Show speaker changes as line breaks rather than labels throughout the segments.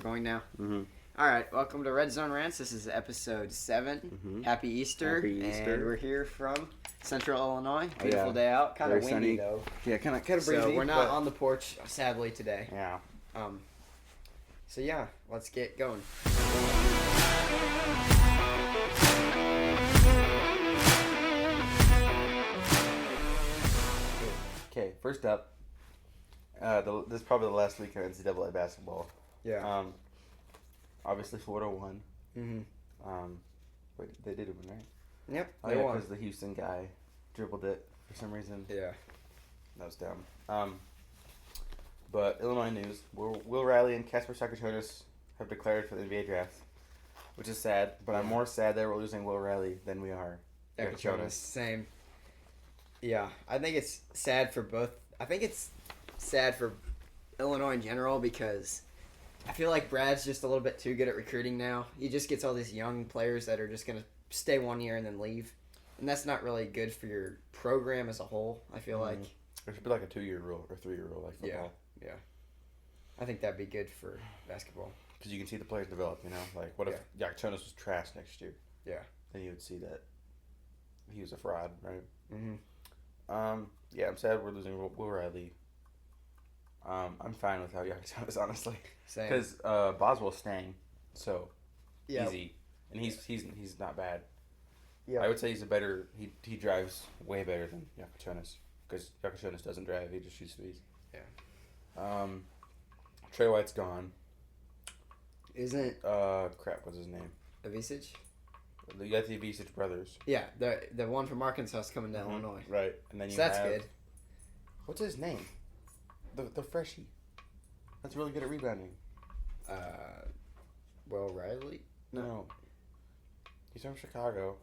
We're going now?
Mm-hmm.
All right, welcome to Red Zone Rants. This is episode 7.
Mm-hmm.
Happy Easter.
Happy Easter.
And we're here from Central Illinois. Beautiful day out. Kind of
Very
windy,
sunny.
though.
Yeah, kind of breezy.
So we're not on the porch, sadly, today.
Yeah.
So yeah, let's get going.
Okay, first up, this is probably the last week of NCAA basketball.
Yeah.
Obviously Florida won.
Mm-hmm.
Wait, they did win, right?
Yep,
Oh
they
yeah,
won.
because the Houston guy dribbled it for some reason.
Yeah.
That was dumb. But Illinois news: Will Riley and Kasparas Jakucionis have declared for the NBA draft, which is sad. But I'm more sad that we're losing Will Riley than we are
Jakucionis. Same. Yeah, I think it's sad for both. I think it's sad for Illinois in general because I feel like Brad's just a little bit too good at recruiting now. He just gets all these young players that are just going to stay 1 year and then leave. And that's not really good for your program as a whole, I feel like.
It should be like a 2-year rule or 3-year rule like football.
Yeah. I think that'd be good for basketball.
Because you can see the players develop, you know? Like, what if Jakucionis was trash next year?
Yeah.
Then you would see that he was a fraud, right?
Mm-hmm.
Yeah, I'm sad we're losing Will Riley. I'm fine without Jakucionis, honestly.
Same.
Because Boswell's staying, so easy. And he's not bad.
Yeah.
I would say he's a better... He drives way better than Jakucionis. Because Jakucionis doesn't drive, he just shoots threes.
Yeah.
Trey White's gone.
Isn't...
What's his name?
Avicic?
You got the Avicic brothers.
Yeah, the one from Arkansas is coming to Illinois.
Right. And then
So
you
that's
have...
good.
What's his name? The freshie. That's really good at rebounding.
Will Riley?
No. He's from Chicago.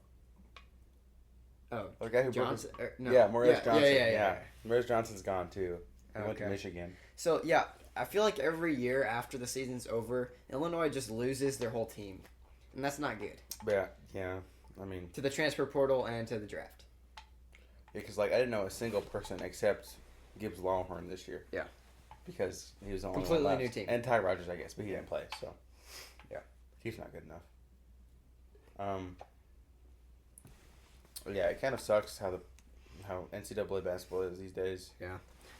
Oh,
The guy who
Johnson? No.
Yeah, Maurice Johnson.
Yeah.
Maurice Johnson's gone too. He went to
Okay.
Michigan.
So, yeah, I feel like every year after the season's over, Illinois just loses their whole team. And that's not good.
But yeah. I mean...
To the transfer portal and to the draft.
Yeah, because, I didn't know a single person except Gibbs Longhorn this year.
Yeah.
Because he was the only
Completely
one
new
left.
team.
And Ty Rogers, I guess, but he didn't play, so...
Yeah.
He's not good enough. Yeah, it kind of sucks how NCAA basketball is these days.
Yeah.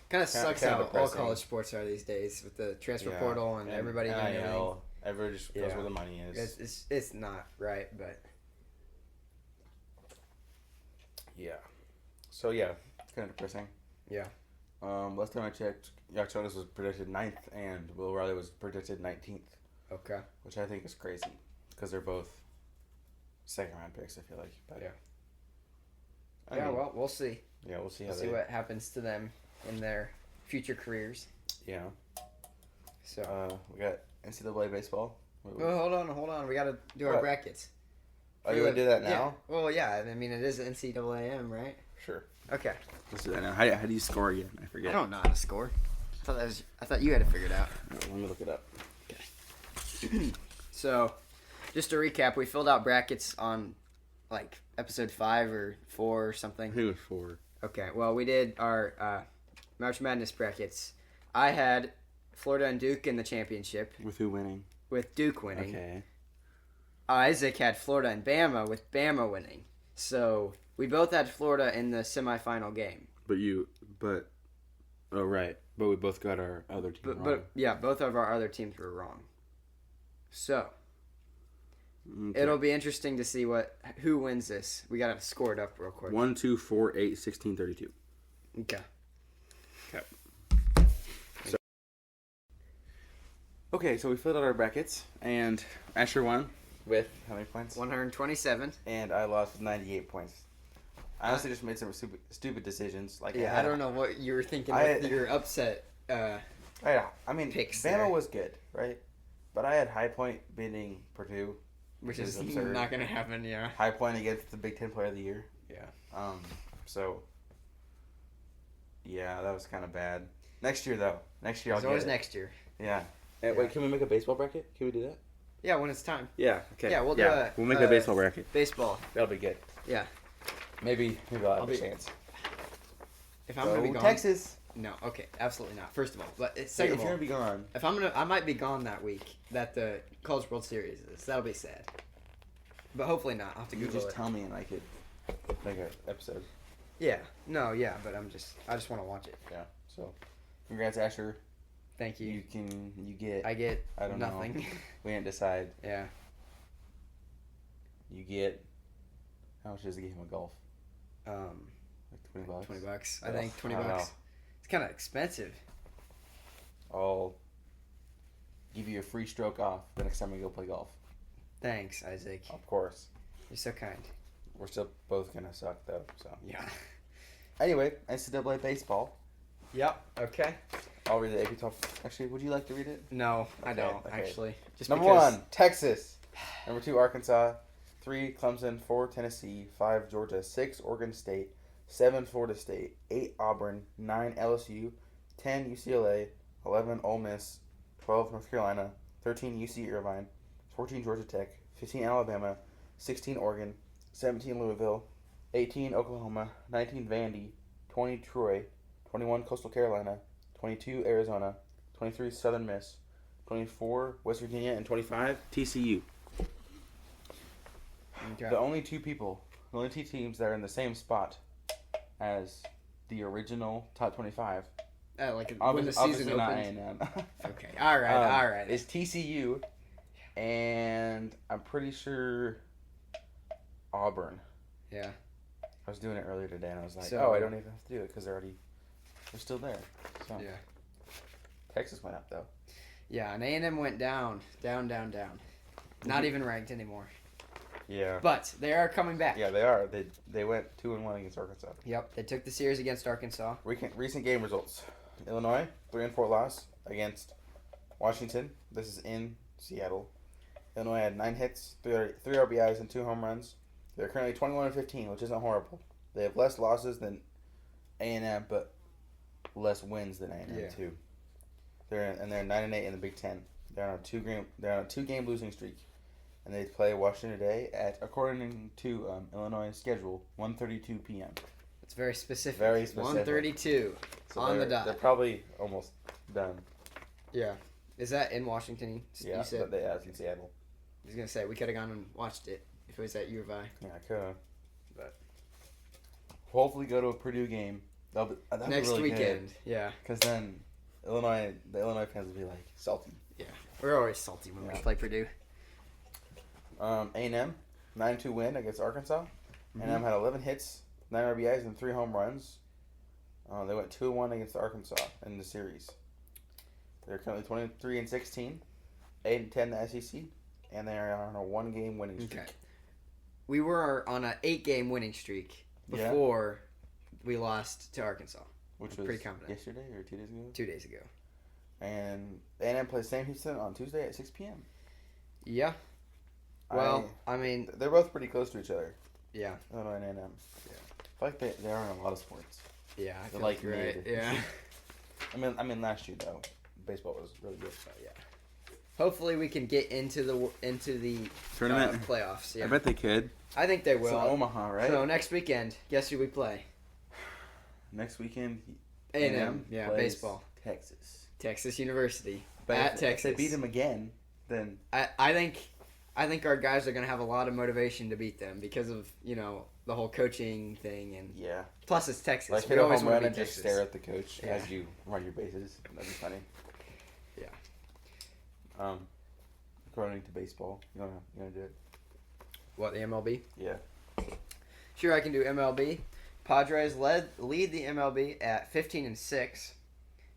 Kind of sucks
kinda
how all
depressing.
college sports are these days with the transfer portal and everybody doing everything.
NIL, everyone just goes where the money is.
It's not right, but...
Yeah. So, yeah, it's kind of depressing.
Yeah.
Last time I checked, Jakucionis was predicted 9th and Will Riley was predicted 19th.
Okay.
Which I think is crazy because they're both second-round picks, I feel like. But
Yeah.
I mean,
Well, we'll see.
Yeah, we'll see how
We'll see what happens to them in their future careers.
Yeah.
So.
We got NCAA baseball.
Well, hold on. We got to do our
What?
brackets.
Oh, you want to do that now?
Yeah. Well, yeah. I mean, it is NCAA, right?
Sure.
Okay.
Let's do that now. How do you score again? I forget.
I don't know how to score. I thought you had to figure it out.
Let me look it up.
Okay. So, just to recap, we filled out brackets on, episode 5 or 4 or something.
I think it was 4.
Okay. Well, we did our March Madness brackets. I had Florida and Duke in the championship.
With who winning?
With Duke winning.
Okay.
Isaac had Florida and Bama with Bama winning. So, we both had Florida in the semifinal game.
Oh, right. But we both got our other team wrong.
But yeah, both of our other teams were wrong. So,
Okay.
it'll be interesting to see who wins this. We got to score it up real quick.
1, 2, 4, 8, 16, 32.
Okay.
Okay, so we filled out our brackets, and Asher won with how many points?
127.
And I lost with 98 points. I honestly just made some stupid decisions. I
don't know what you were thinking with your upset.
I mean,
picks
Bama
there.
was good, right? But I had High Point beating Purdue,
Which is
absurd.
not going to happen, yeah.
High Point against the Big Ten Player of the Year.
Yeah.
So, yeah, that was kind of bad. Next year, though. Next year, I'll
It's
get
always
it.
next year.
Yeah.
Yeah.
Wait, can we make a baseball bracket? Can we do that?
Yeah, when it's time.
Yeah. Okay.
Yeah, we'll do
We'll make a baseball bracket.
Baseball.
That'll be good.
Yeah.
Maybe I'll have
I'll
a
be-
chance.
If I'm going to be gone.
Texas.
No, okay, absolutely not. First of all, but
If
second
you're
of all,
gonna be gone,
if I might be gone that week that the College World Series is. That'll be sad. But hopefully not. I'll have to
you
Google
just
it.
tell me and I could make an episode.
Yeah. No. Yeah. But I just want to watch it.
Yeah. So, congrats, Asher.
Thank you.
You get.
I get
I don't
nothing.
know. We didn't decide.
Yeah.
You get. How much is a game of golf? Like $20.
$20. I
Oh,
think $20.
I don't know.
It's kind of expensive.
I'll give you a free stroke off the next time we go play golf.
Thanks, Isaac.
Of course.
You're so kind.
We're still both gonna suck though. So.
Yeah.
Anyway, NCAA Baseball.
Yep. Okay.
I'll read the AP top. Actually, would you like to read it?
No, I
Okay,
don't
okay.
actually. Just
Number
because,
1, Texas. Number 2, Arkansas. 3, Clemson. 4, Tennessee. 5, Georgia. 6, Oregon State. 7, Florida State. 8, Auburn. 9, LSU. 10, UCLA. 11, Ole Miss. 12, North Carolina. 13, UC Irvine. 14, Georgia Tech. 15, Alabama. 16, Oregon. 17, Louisville. 18, Oklahoma. 19, Vandy. 20, Troy. 21, Coastal Carolina. 22, Arizona. 23, Southern Miss. 24, West Virginia. And 25, TCU.
Okay.
The only two teams that are in the same spot as the original top 25.
Like when the season
Obviously not
opens.
A&M.
Okay. All right. All right.
Is TCU and I'm pretty sure Auburn.
Yeah.
I was doing it earlier today and I was like,
So-
I don't even have to do it because they're still there. So
Yeah.
Texas went up though.
Yeah. And A&M went down. Not even ranked anymore.
Yeah.
But they are coming back.
Yeah, they are. They went 2-1 against Arkansas.
Yep. They took the series against Arkansas.
Recent game results: Illinois 3-4 loss against Washington. This is in Seattle. Illinois had 9 hits, 3 RBIs, and 2 home runs. They're currently 21-15, which isn't horrible. They have less losses than A&M, but less wins than A&M
Yeah.
too. They're 9-8 in the Big Ten. They're on a 2-game losing streak, and they play Washington today at, according to Illinois' schedule, 1:32 p.m.
It's very specific.
Very specific.
132
So
on the
they're
dot.
probably almost done.
Yeah. Is that in Washington?
Yeah,
You said.
but they have in Seattle.
I was gonna say we could have gone and watched it if it was at U of I.
Yeah, I could have.
But
Hopefully go to a Purdue game. That'd be
next
really
weekend. Yeah.
Because then the Illinois fans will be like salty.
Yeah. We're always salty when we
Yeah.
play Purdue.
A&M 9-2 win against Arkansas.
Mm-hmm.
A&M had 11 hits, 9 RBIs, and 3 home runs. They went 2-1 against Arkansas in the series. They're currently 23-16, 8-10 in the SEC, and they are on a 1-game winning streak.
Okay. We were on an 8-game winning streak
Yeah.
before we lost to Arkansas.
Which
I'm
was
pretty confident.
yesterday or 2 days ago.
2 days ago.
And A&M plays Sam Houston on Tuesday at 6 p.m.
Yeah. Well, I mean,
They're both pretty close to each other,
yeah.
Illinois and A&M.
Yeah.
I feel like they are in a lot of sports.
Yeah, I feel
like
like you're right.
mid.
Yeah.
I mean, last year though, baseball was really good.
So, yeah. Hopefully we can get into the
Tournament?
playoffs. Yeah.
I bet they could.
I think they
It's
will.
in Omaha, right?
So next weekend, guess who we play?
Next weekend,
A&M. Yeah,
plays
baseball.
Texas.
Texas University
But
at
if
Texas.
they beat them again, then
I think our guys are gonna have a lot of motivation to beat them because of the whole coaching thing and
yeah.
plus it's Texas.
Like
we
hit a
always
home
want
run
to
and
beat
just
Texas.
stare at the coach
Yeah.
as you run your bases. That'd be funny.
Yeah.
According to baseball, you wanna do it?
What, the MLB?
Yeah.
Sure, I can do MLB. Padres lead the MLB at 15-6.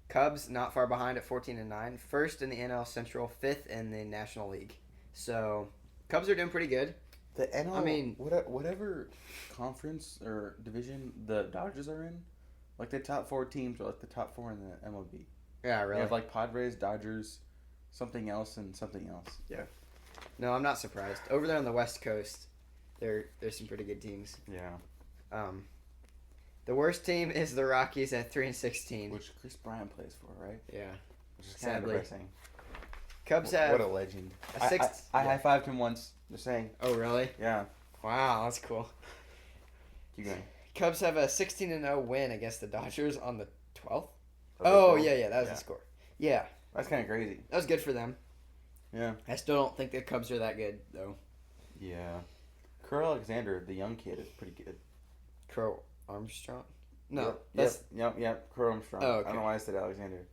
Cubs not far behind at 14-9. First in the NL Central, 5th in the National League. So, Cubs are doing pretty good.
The NL,
I mean-
whatever conference or division the Dodgers are in, like the top 4 teams are like the top 4 in the MLB.
Yeah,
You
really.
have like Padres, Dodgers, something else, and something else.
Yeah. No, I'm not surprised. Over there on the West Coast, there's some pretty good teams.
Yeah.
The worst team is the Rockies at 3-16.
Which Chris Bryant plays for, right?
Yeah.
Which is kind of
Sadly.
depressing.
Cubs have
What a legend.
a sixth.
I
yeah.
high-fived him once. Just saying.
Oh, really?
Yeah.
Wow, that's cool.
Keep going.
Cubs have a 16-0 win against the Dodgers on the 12th. Oh, yeah, that was the score. Yeah.
That's kind of crazy.
That was good for them.
Yeah.
I still don't think the Cubs are that good, though.
Yeah. Crow Alexander, the young kid, is pretty good.
Crow Armstrong? No.
Yep. Crow Armstrong.
Oh, okay.
I don't know why I said Alexander.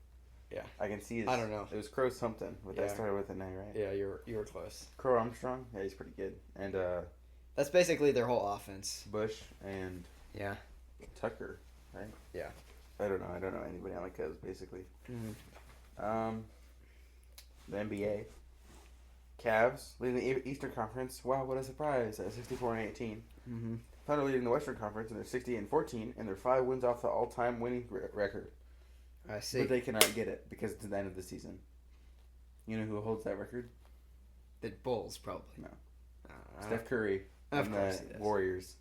Yeah.
I can see his...
I don't know.
It was Crow something, but that started with an A, right?
Yeah, you were close.
Crow Armstrong? Yeah, he's pretty good. And,
that's basically their whole offense.
Bush and...
Yeah.
Tucker, right?
Yeah.
I don't know anybody on the Cubs, basically.
Mm-hmm.
The NBA. Cavs leading the Eastern Conference. Wow, what a surprise! At 64-18.
Mm-hmm.
Thunder leading the Western Conference, and they're 68-14, and they're 5 wins off the all-time winning record.
I see.
But they cannot get it because it's the end of the season. You know who holds that record?
The Bulls, probably.
No. Steph Curry.
Of
and
course
the
he does.
Warriors.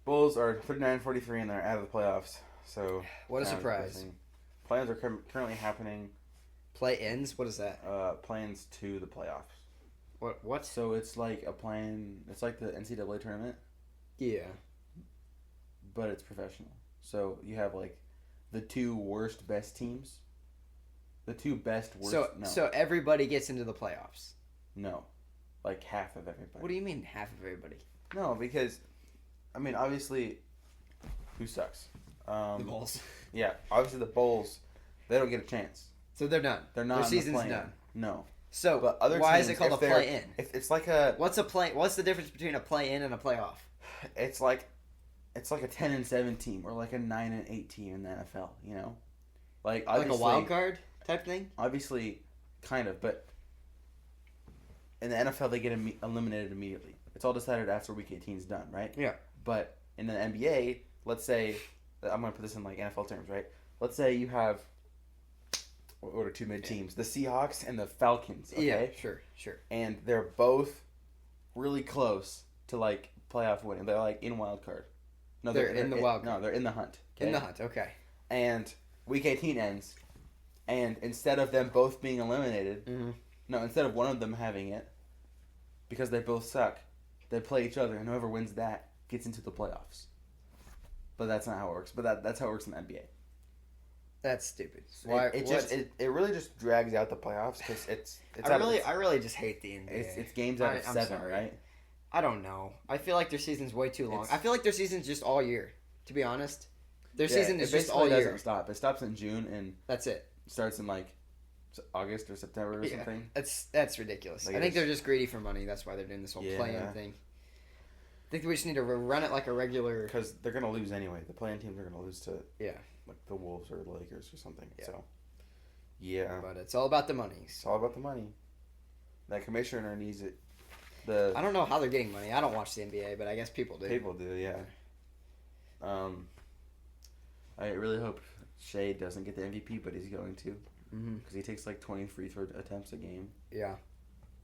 Bulls are 39-43, and they're out of the playoffs. So
what a surprise!
Plans are currently happening.
Play-ins? What is that?
Plans to the playoffs.
What?
So it's like a plan. It's like the NCAA tournament.
Yeah.
But it's professional. So you have like the 2 worst best teams. The 2 best worst.
So everybody gets into the playoffs.
No, like half of everybody.
What do you mean half of everybody?
No, because I mean obviously, who sucks?
The Bulls.
Yeah, obviously the Bulls. They don't get a chance.
So they're done.
They're not.
Their
in the
season's
play-in.
done.
No.
So
but other
why
teams,
is it called a play-in?
It's like a.
What's the difference between a play-in and a playoff?
It's like a 10-7 team or like a 9-8 team in the NFL. You know, like
a wild card type thing.
Obviously, kind of, but in the NFL they get eliminated immediately. It's all decided after Week 18 is done, right?
Yeah.
But in the NBA, let's say I'm going to put this in like NFL terms, right? Let's say you have what are 2 mid teams, the Seahawks and the Falcons. Okay?
Yeah, sure.
And they're both really close to like playoff winning. They're like in wild card. No,
they're in the wild card.
No, they're in the hunt.
Okay? In the hunt, okay.
And Week 18 ends, and instead of them both being eliminated, instead of one of them having it, because they both suck, they play each other, and whoever wins that gets into the playoffs. But that's not how it works. But that's how it works in the NBA.
That's stupid.
Why? It really just drags out the playoffs because it's.
I really just hate the NBA.
It's games out of 7,
sorry.
right?
I don't know. I feel like their season's way too long. I feel like their season's just all year. To be honest, their season is just all year.
It doesn't stop. It stops in June and
that's it.
Starts in like August or September or something.
That's ridiculous. Like I think they're just greedy for money. That's why they're doing this whole play-in thing. I think we just need to run it like a regular.
Because they're gonna lose anyway. The play-in teams are gonna lose to like the Wolves or the Lakers or something. Yeah. So yeah,
but it's all about the money.
It's all about the money. That commissioner needs it.
I don't know how they're getting money. I don't watch the NBA, but I guess people do.
People do, yeah. I really hope Shea doesn't get the MVP, but he's going to. Because he takes like 20 free throw attempts a game.
Yeah.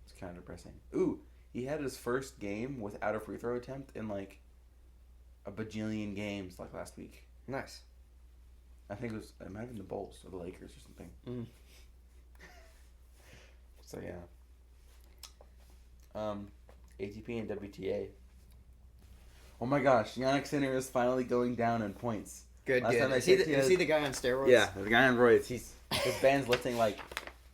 It's kind of depressing. Ooh, he had his first game without a free throw attempt in like a bajillion games like last week.
Nice.
I think it might have been the Bulls or the Lakers or something. So yeah. ATP and WTA. Oh my gosh, Yannick Sinner is finally going down in points.
Good. Is he the guy on steroids?
Yeah, the guy on steroids. His band's lifting like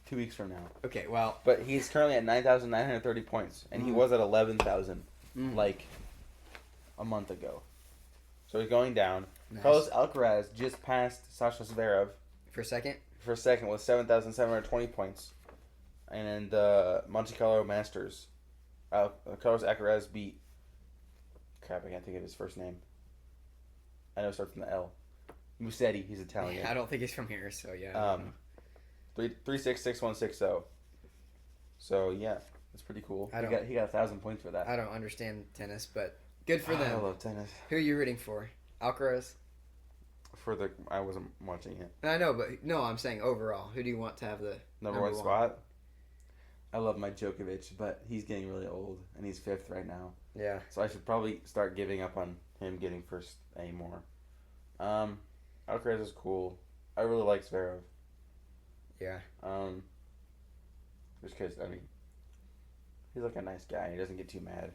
2 weeks from now.
Okay, well.
But he's currently at 9,930 points, and he was at 11,000 like a month ago. So he's going down. Nice. Carlos Alcaraz just passed Sasha Zverev.
For second
with 7,720 points. And in the Monte-Carlo Masters, Carlos Alcaraz beat... Crap, I can't think of his first name. I know it starts with an L. Musetti, he's Italian.
Yeah, I don't think he's from here, so yeah.
3-6-6-1-6-0. So yeah, that's pretty cool. He got 1,000 points for that.
I don't understand tennis, but good for them.
I love tennis.
Who are you rooting for? Alcaraz?
I wasn't watching it.
I know, but no, I'm saying overall. Who do you want to have the
number one spot? I love my Djokovic, but he's getting really old, and he's 5th right now.
Yeah.
So I should probably start giving up on him getting first anymore. Alcaraz is cool. I really like Zverev.
Yeah.
Just because, I mean, he's like a nice guy. He doesn't get too mad.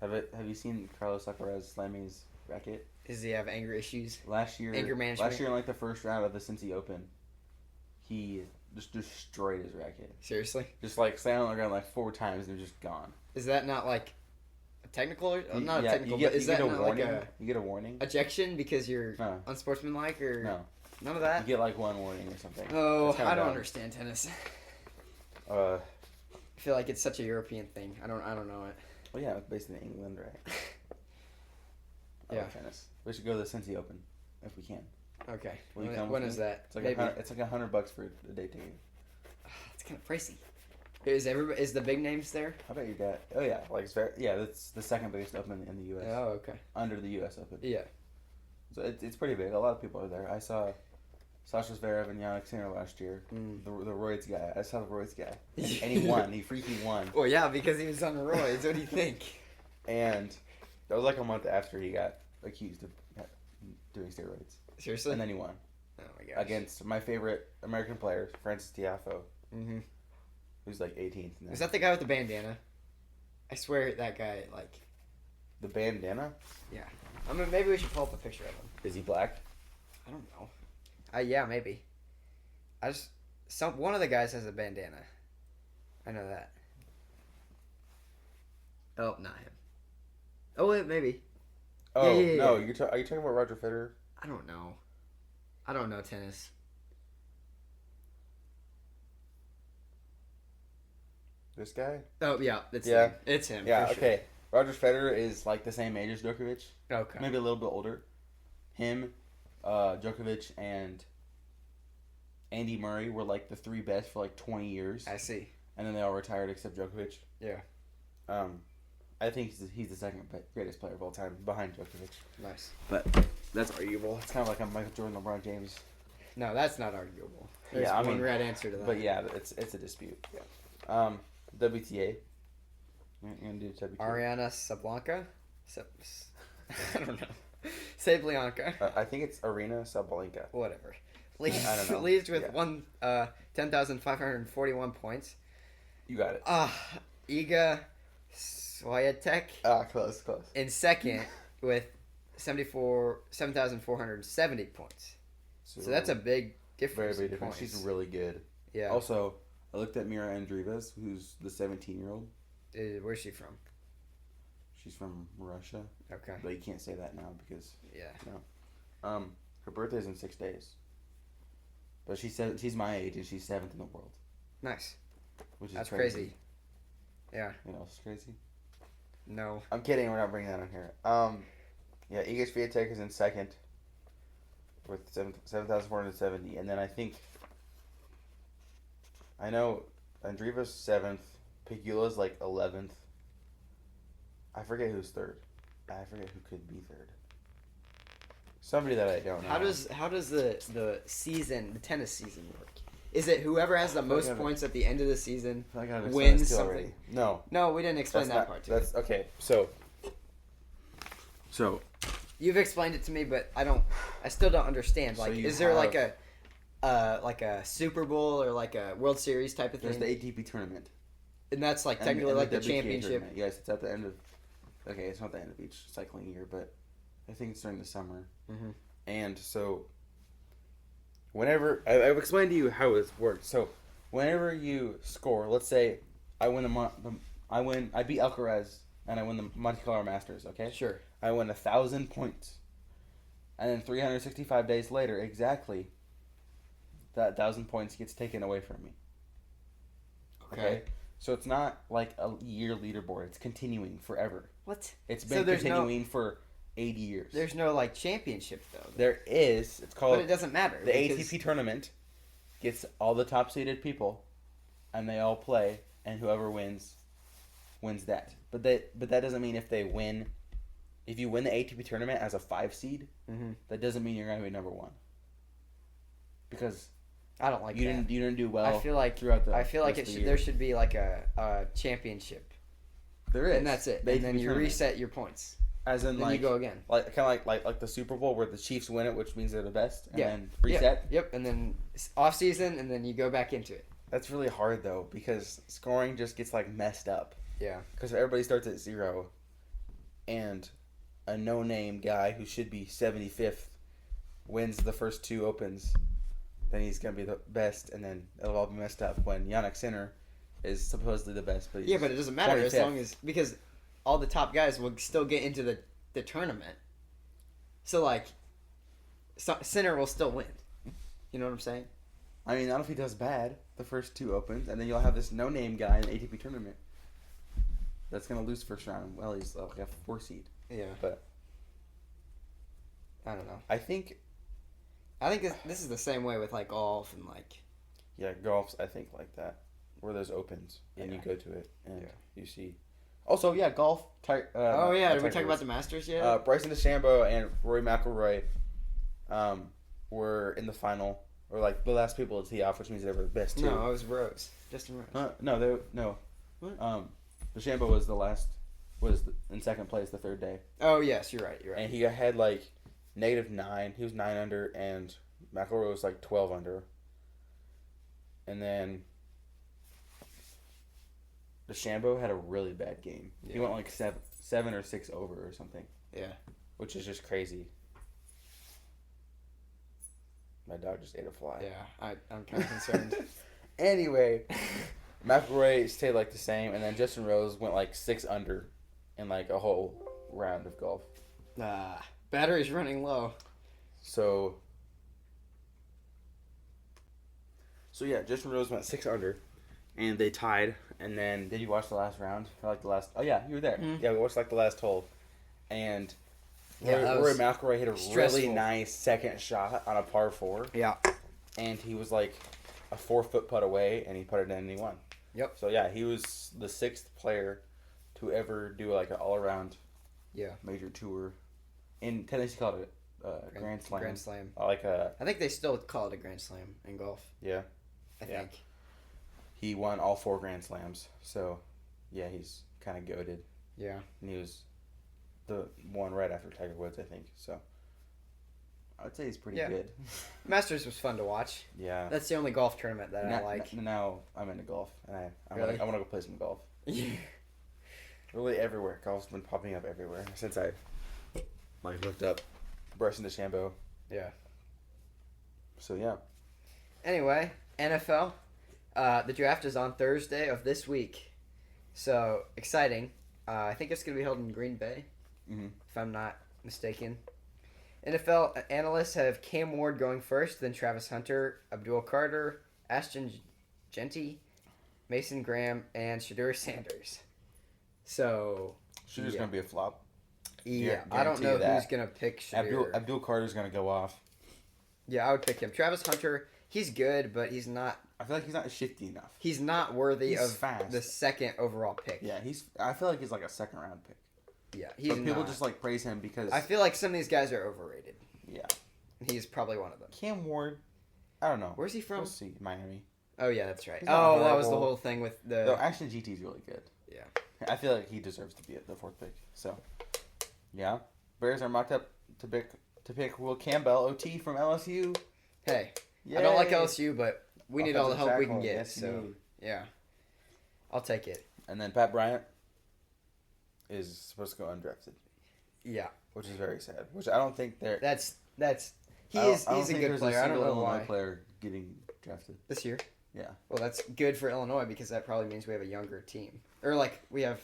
Have you seen Carlos Alcaraz slamming his racket.
Does he have anger issues?
Anger
management?
Last year, in like the first round of the Cincy Open, he just destroyed his racket.
Seriously?
Just like slammed on the ground like 4 times and it was just gone.
Is that not like a technical or not
yeah,
a technical?
But
is that not
warning?
like
You get a warning.
ejection because you're
No.
unsportsmanlike or
No.
None of that.
You get like 1 warning or something.
Oh, I don't understand tennis.
I
feel like it's such a European thing. I don't know it.
Well, yeah, it's based in England, right?
Yeah.
Tennis. We should go to the Cincy Open if we can.
Okay.
When
is that?
It's like $100 for a day ticket.
It's kind of pricey. Is the big names there?
I bet you got. Oh yeah, like that's the second biggest Open in the U.S.
Oh, okay.
Under the U.S. Open.
Yeah.
So it's pretty big. A lot of people are there. I saw Sasha Zverev and Yannick Sinner last year. The roids guy. I saw the roids guy, and he won. He freaking won.
Well, yeah, because he was on the roids. What do you think?
And that was like a month after he got accused of doing steroids.
Seriously?
And then he won.
Oh my gosh.
Against my favorite American player, Francis Tiafoe.
Mm-hmm.
Who's like 18th.
Is that the guy with the bandana? I swear that guy, like...
The bandana?
Yeah. I mean, maybe we should pull up a picture of him.
Is he black?
I don't know. Yeah, maybe. One of the guys has a bandana. I know that. Oh, not him. Oh, wait, maybe.
Oh,
yeah.
no. Are you talking about Roger Federer?
I don't know. I don't know tennis.
This guy?
Oh, yeah. Him. It's him.
Yeah,
for
okay. Sure. Roger Federer is like the same age as Djokovic.
Okay.
Maybe a little bit older. Him, Djokovic, and Andy Murray were like the 3 best for like 20 years.
I see.
And then they all retired except Djokovic.
Yeah.
I think he's the second greatest player of all time behind Djokovic.
Nice.
But that's arguable. It's kind of like a Michael Jordan, LeBron James.
No, that's not arguable. There's one right answer to that.
But yeah, it's a dispute. Yeah. WTA. You're gonna do WTA.
Aryna Sabalenka? I don't know. Sabalenka.
I think it's Aryna Sabalenka.
Whatever.
I don't know.
Leads with 10,541 points.
You got it.
Iga Swiatek.
Close.
In second with 7,470 points. So that's a big difference.
Very big difference. She's really good.
Yeah.
Also, I looked at Mira Andreevas, who's the 17-year-old.
Where's she from?
She's from Russia.
Okay.
But you can't say that now because
no.
Her birthday's in 6 days. But she's my age and she's 7th in the world.
Nice.
Which is
That's crazy. Yeah.
You know what's crazy?
No.
I'm kidding. We're not bringing that on here. Yeah, Iga Swiatek is in second with 7,470, and then I know Andreeva's 7th. Pegula's like 11th. I forget who's third. I forget who could be third. Somebody that I don't know.
How does the tennis season work? Is it whoever has the most points at the end of the season wins something?
No,
we didn't explain that part to you.
That's okay. So
you've explained it to me, but I still don't understand. Like, is there like a Super Bowl or like a World Series type of thing?
There's the ATP tournament,
and that's like technically like the championship.
Tournament. Yes, it's at the end of. Okay, it's not the end of each cycling year, but I think it's during the summer.
Mm-hmm.
And so, whenever I've explained to you how it works. So, whenever you score, let's say I beat Alcaraz and I win the Monte-Carlo Masters. Okay,
sure.
I win 1,000 points, and then 365 days later, exactly, that 1,000 points gets taken away from me. Okay. So it's not like a year leaderboard. It's continuing forever.
What?
It's been continuing for 80 years.
There's no like championship though.
There is. It's called.
But it doesn't matter.
The ATP tournament gets all the top seeded people, and they all play, and whoever wins that. But that doesn't mean if you win the ATP tournament as a 5 seed, that doesn't mean you're going to be number 1. Because
I don't like
you
that.
You didn't do well.
I feel like there should be like a championship.
There is,
and that's it. And then you reset your points.
As in,
then you go again.
Like kind of like the Super Bowl where the Chiefs win it, which means they're the best, and then
reset. Yep. And then off season, and then you go back into it.
That's really hard though because scoring just gets like messed up.
Yeah.
Because everybody starts at 0, and a no-name guy who should be 75th wins the first 2 Opens, then he's going to be the best, and then it'll all be messed up when Jannik Sinner is supposedly the best. But
but it doesn't matter
25th.
as long as, because all the top guys will still get into the tournament. So, like, Sinner will still win. You know what I'm saying?
I mean, not if he does bad the first 2 Opens, and then you'll have this no-name guy in the ATP tournament that's going to lose first round. Well, he's like a 4 seed.
Yeah.
But
I don't know.
I think
this is the same way with, like, golf and, like...
Yeah, golf's, I think, like that. Where there's Opens, and you go to it, and
Yeah.
you see... Also, yeah, golf.
Did we talk about the Masters yet?
Bryson DeChambeau and Rory McIlroy were in the final, or, like, the last people to tee off, which means they were the best, too.
No, it was Rose. Justin Rose.
No.
What?
DeChambeau was in second place the third day.
Oh, yes, you're right.
And he had, like, -9. He was 9 under, and McIlroy was, like, 12 under. And then DeChambeau had a really bad game. Yeah. He went, like, 7 or 6 over or something.
Yeah.
Which is just crazy. My dog just ate a fly.
Yeah, I'm kind of concerned.
Anyway, McIlroy stayed, like, the same, and then Justin Rose went, like, 6 under in, like, a whole round of golf.
Battery's running low.
So yeah, Justin Rose went 6 under, and they tied. And then, did you watch the last round? Or like the last? Oh yeah, you were there.
Mm-hmm.
Yeah, we watched like the last hole, and
Yeah,
Rory McIlroy hit a
stressful.
really nice second shot on a par 4.
Yeah.
And he was like a 4-foot putt away, and he putted it in and he won.
Yep.
So yeah, he was the 6th player to ever do like an all-around major tour. In tennis, you call it a Grand Slam.
Grand Slam.
Like a.
I think they still call it a Grand Slam in golf.
Yeah.
I think.
He won all 4 Grand Slams, so yeah, he's kind of goated.
Yeah.
And he was the one right after Tiger Woods, I think. So I would say he's pretty good.
Masters was fun to watch.
Yeah.
That's the only golf tournament that I like.
Now I'm into golf, and I
Really?
want to go play some golf.
Yeah.
Really everywhere. Golf's been popping up everywhere since I looked up Bryson DeChambeau.
Yeah.
So yeah.
Anyway, NFL. The draft is on Thursday of this week. So, exciting. I think it's going to be held in Green Bay, if I'm not mistaken. NFL analysts have Cam Ward going first, then Travis Hunter, Abdul Carter, Ashton Genty, Mason Graham, and Shadeur Sanders. So,
Shadeur's going to be a flop.
Yeah, I don't know who's going to pick Shadeur.
Abdul Carter's going to go off.
Yeah, I would pick him. Travis Hunter, he's good, but he's not...
I feel like he's not shifty enough.
He's not worthy of
fast.
the second overall pick.
Yeah, I feel like he's like a second round pick.
Yeah, he's
but people just like praise him because...
I feel like some of these guys are overrated.
Yeah.
He's probably one of them.
Cam Ward, I don't know.
Where's he from?
We'll see. Miami.
Oh, yeah, that's right.
He's not
that was the
horrible.
whole thing with the...
No, actually, GT's really good.
Yeah.
I feel like he deserves to be at the 4th pick. So, yeah. Bears are mocked up to pick Will Campbell, OT from LSU.
Hey,
Yay.
I don't like LSU, but we need all the help we can
tackle.
get.
Yes,
so,
indeed.
yeah. I'll take it.
And then Pat Bryant is supposed to go undrafted.
Yeah.
Which is very sad. Which I don't think they're...
He's a good player. I don't know
Illinois
why.
player getting drafted.
This year?
Yeah.
Well, that's good for Illinois because that probably means we have a younger team. Or, like, we have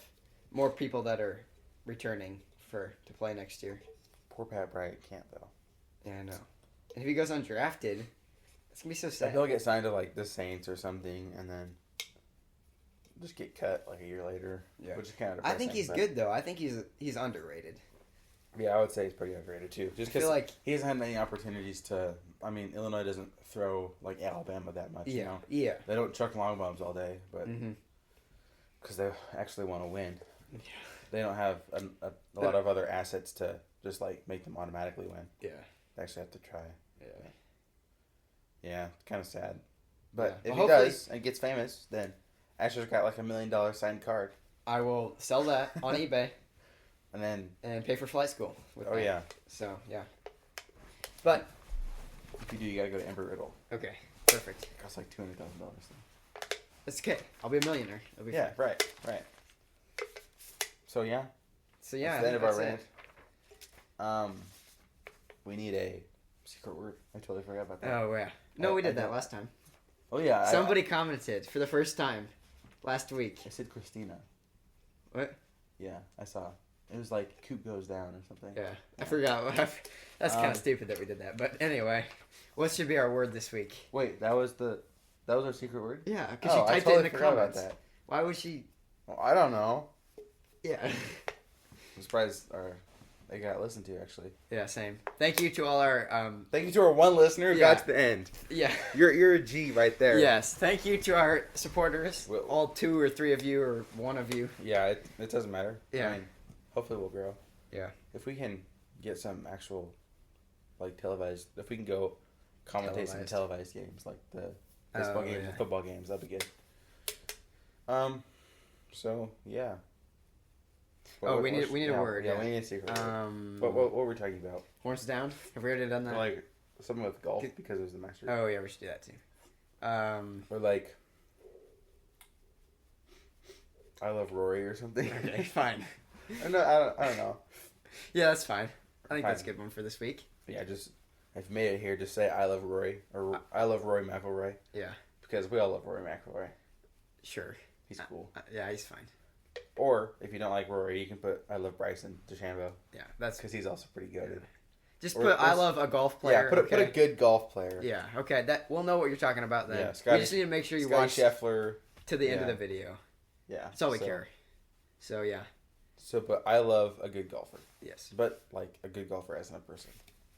more people that are returning to play next year.
Poor Pat Bryant can't, though.
Yeah, I know. And if he goes undrafted, it's going to be so sad.
He'll get signed to, like, the Saints or something, and then just get cut, like, a year later.
Yeah.
Which is kind of
I
depressing.
think he's good, though. I think he's underrated.
Yeah, I would say he's pretty underrated, too. Just
I feel
because
like
he hasn't had many opportunities to... I mean, Illinois doesn't throw, like, Alabama that much, you know?
Yeah.
They don't chuck long bombs all day, but...
Mm-hmm.
Because they actually want to win.
Yeah.
They don't have a lot of other assets to just, like, make them automatically win.
Yeah.
They actually have to try.
Yeah.
Yeah, it's kind of sad. But
Yeah.
if
Well,
he does and gets famous, then Asher's got, like, $1 million signed card.
I will sell that on eBay
And then...
and pay for flight school. With
Oh,
that.
yeah.
So, yeah. But...
If you do, you gotta go to Embry-Riddle.
Okay. Perfect.
It costs, like, $200,000.
It's okay. I'll be a millionaire. It'll be
Yeah,
fine.
right. So, yeah.
So, yeah.
That's the end of our
that's
rant.
it.
We need a secret word. I totally forgot about that.
Oh, yeah. No, we did that last time.
Oh, yeah.
Somebody commented for the first time last week.
I said Christina.
What?
Yeah, I saw. It was like Coop goes down or something.
Yeah, I forgot. That's kind of stupid that we did that. But anyway, what should be our word this week?
Wait, that was our secret word?
Yeah, because she typed it in the comments.
About that.
Why would she?
Well, I don't know.
Yeah.
I'm surprised they got listened to, actually.
Yeah, same. Thank you to all our...
Thank you to our one listener who got to the end.
Yeah.
You're a G right there.
Yes. Thank you to our supporters.
Well,
all 2 or 3 of you or 1 of you.
Yeah, it doesn't matter.
Yeah.
I mean, hopefully we'll grow.
Yeah.
If we can get some actual, like, televised... If we can go commentate some televised games, like the baseball games and football games, that'd be good. So, yeah.
We need a word.
Yeah, we need a secret word. What were we talking about?
Horns down? Have we already done that?
Like, something with golf, because it was the Masters.
Oh, yeah, we should do that, too.
Or, like, I love Rory or something.
Okay, fine.
No, I don't know.
Yeah, that's fine. I think that's a good one for this week.
Yeah, I've made it here. Just say I love Rory, or I love Rory McIlroy.
Yeah.
Because we all love Rory McIlroy.
Sure.
He's cool.
Yeah, he's fine.
Or, if you don't like Rory, you can put I love Bryson DeChambeau.
Yeah, that's...
Because he's also pretty good.
Yeah. Just put I love a golf player.
Yeah, put a good golf player.
Yeah, okay. We'll know what you're talking about then.
Yeah,
we just need to make sure you watch
Scheffler
to the end of the video.
Yeah.
That's all we care. So, yeah.
So, but I love a good golfer.
Yes.
But, like, a good golfer as in a person.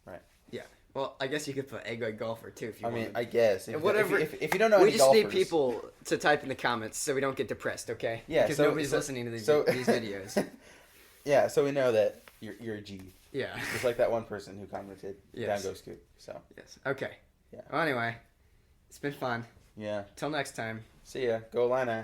Right.
Yeah. Well, I guess you could put a good golfer, too, if you want.
I mean, I guess.
Whatever.
If you don't know
any golfers... We
golfers,
just need people to type in the comments so we don't get depressed, okay?
Yeah.
Because nobody's listening to these videos.
Yeah, so we know that you're a G.
Yeah.
Just like that one person who commented,
yes.
Down goes Scoop. So.
Yes. Okay.
Yeah.
Well, anyway, it's been fun.
Yeah.
Till next time.
See ya. Go Illini.